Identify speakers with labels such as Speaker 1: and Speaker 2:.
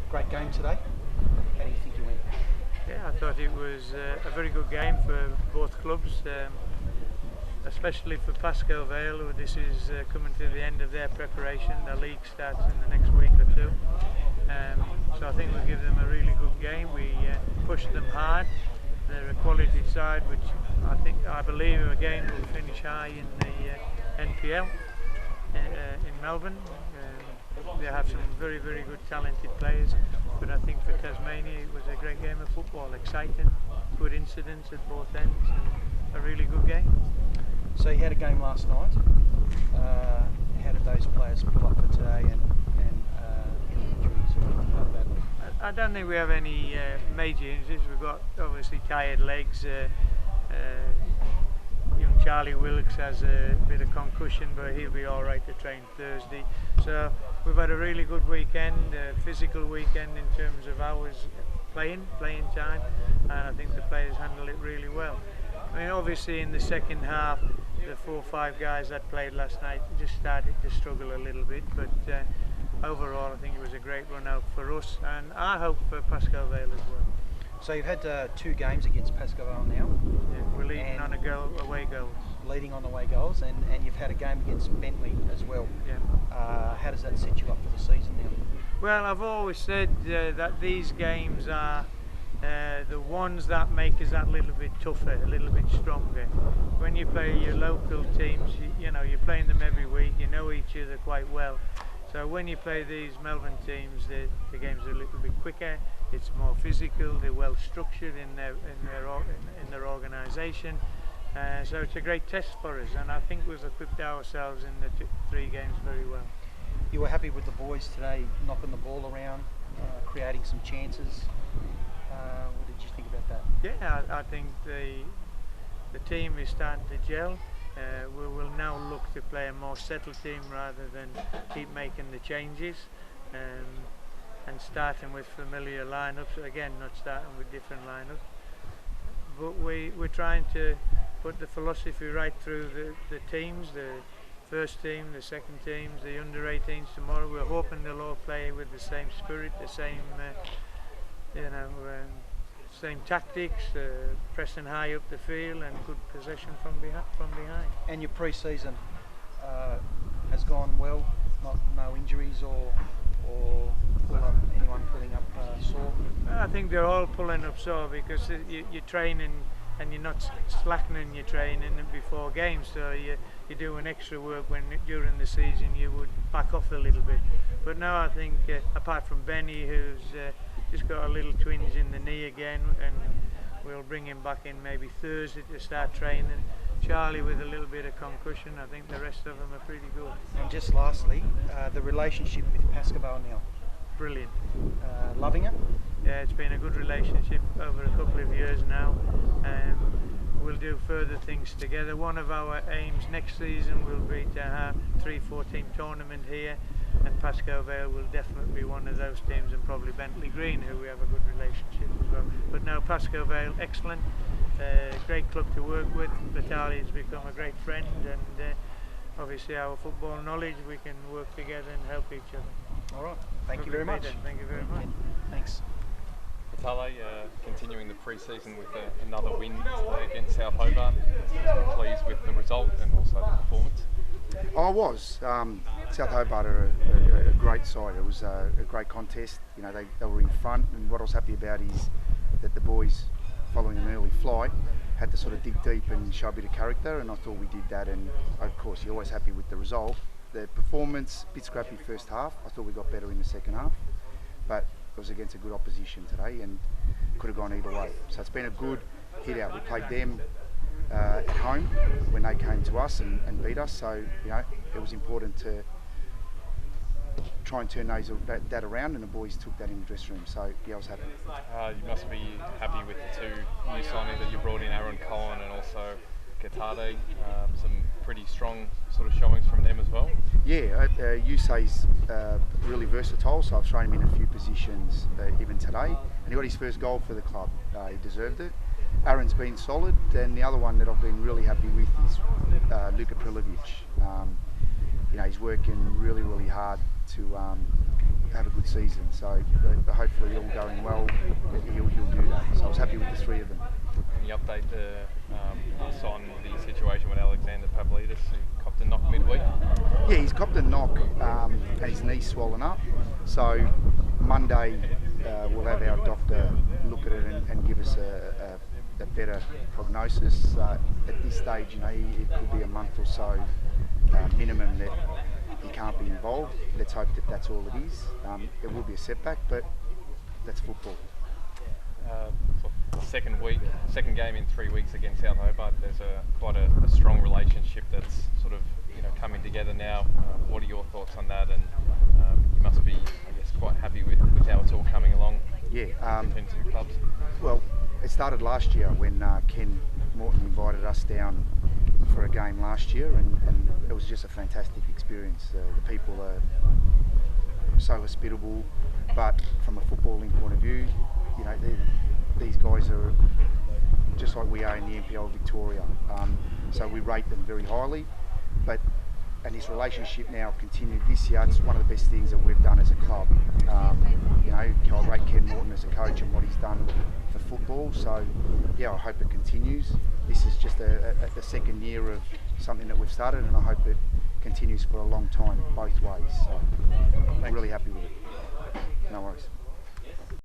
Speaker 1: Great game today. How do you think you went?
Speaker 2: Yeah, I thought it was a very good game for both clubs, especially for Pascoe Vale, who this is coming to the end of their preparation. The league starts in the next week or two. So I think we'll give them a really good game. We pushed them hard. They're a quality side, which I believe again will finish high in the NPL in Melbourne. They have some very, very good talented players, but I think for Tasmania it was a great game of football, exciting, good incidents at both ends, and a really good game.
Speaker 1: So you had a game last night. How did those players pull up for today, and any injuries or anything like that?
Speaker 2: I don't think we have any major injuries. We've got obviously tired legs. Young Charlie Wilkes has a bit of concussion, but he'll be all right to train Thursday. So we've had a really good weekend, a physical weekend in terms of hours playing time, and I think the players handle it really well. I mean, obviously in the second half, the 4 or 5 guys that played last night just started to struggle a little bit, but overall I think it was a great run out for us, and I hope for Pascoe Vale as well.
Speaker 1: So you've had 2 games against Pascoe Vale now.
Speaker 2: Yeah, we're leading on away goals.
Speaker 1: Leading on away goals, and you've had a game against Bentley as well.
Speaker 2: Yeah.
Speaker 1: How does that set you up for the season now?
Speaker 2: Well, I've always said that these games are the ones that make us that little bit tougher, a little bit stronger. When you play your local teams, you know, you're playing them every week, you know each other quite well. So when you play these Melbourne teams, the games are a little bit quicker. It's more physical. They're well structured in their organisation. So it's a great test for us, and I think we've equipped ourselves in the 3 games very well.
Speaker 1: You were happy with the boys today, knocking the ball around, creating some chances. What did you think about that?
Speaker 2: Yeah, I think the team is starting to gel. We will now look to play a more settled team rather than keep making the changes, and starting with familiar lineups. Again, not starting with different lineups. But we're trying to put the philosophy right through the teams, the first team, the second teams, the under-18s tomorrow. We're hoping they'll all play with the same spirit, the same, same tactics, pressing high up the field and good possession from behind.
Speaker 1: And your pre-season has gone well, no injuries or anyone pulling up sore?
Speaker 2: I think they're all pulling up sore because you're training and you're not slackening your training before games, so you're doing extra work when during the season you would back off a little bit. But now I think, apart from Benny, who's just got a little twinge in the knee again, and we'll bring him back in maybe Thursday to start training. Charlie with a little bit of concussion. I think the rest of them are pretty good.
Speaker 1: And just lastly, the relationship with Pascoe Vale now.
Speaker 2: Brilliant.
Speaker 1: Loving it?
Speaker 2: Yeah, it's been a good relationship over a couple of years now. We'll do further things together. One of our aims next season will be to have 3-4 team tournament here, and Pascoe Vale will definitely be one of those teams, and probably Bentley Green, who we have a good relationship as well. But no, Pascoe Vale, excellent, great club to work with. Vitale has become a great friend, and obviously our football knowledge, we can work together and help each other.
Speaker 1: All right, thank you very much.
Speaker 2: Thank you very much.
Speaker 1: Thanks.
Speaker 3: Vitale continuing the pre-season with another win today against South Hobart. Pleased with the result and also the performance.
Speaker 4: I was. South Hobart are a great side. It was a great contest. You know, they were in front, and what I was happy about is that the boys, following an early flight, had to sort of dig deep and show a bit of character, and I thought we did that. And of course, you're always happy with the result. The performance, a bit scrappy first half. I thought we got better in the second half, but it was against a good opposition today and could have gone either way. So it's been a good hit out. We played them at home when they came to us and beat us. So, you know, it was important to try and turn that around, and the boys took that in the dressing room. So, yeah, I was happy.
Speaker 3: You must be happy with the 2 new signings that you brought in, Aaron Cohen and also Vitale. Some pretty strong sort of showings from them as well.
Speaker 4: Yeah, Yusei's really versatile, so I've shown him in a few positions even today, and he got his first goal for the club. He deserved it. Aaron's been solid, and the other one that I've been really happy with is Luka Prilovic. You know, he's working really hard to have a good season. So hopefully all going well, he'll do that. So I was happy with the three of them.
Speaker 3: Can you update us on the situation with Alexander Pavlidis, who copped a knock midweek?
Speaker 4: Yeah, he's copped a knock and his knee's swollen up. So Monday we'll have our doctor look at it and give us a better prognosis. At this stage, it could be a month or so minimum that he can't be involved. Let's hope that that's all it is. It will be a setback, but that's football. Second game in 3 weeks against South Hobart. There's quite a strong relationship that's sort of coming together now. What are your thoughts on that? And you must be, I guess, quite happy with how it's all coming along. Yeah.
Speaker 3: Between two clubs.
Speaker 4: Well, it started last year when KenMorton invited us down for a game last year, and it was just a fantastic experience. The people are so hospitable, but from a footballing point of view, these guys are just like we are in the NPL Victoria. So we rate them very highly, and this relationship now continued this year. It's one of the best things that we've done as a club. I rate KenMorton as a coach and what he's done for football. So yeah, I hope it continues. This is just the second year of something that we've started, and I hope it continues for a long time, both ways. So I'm really happy with it. No worries.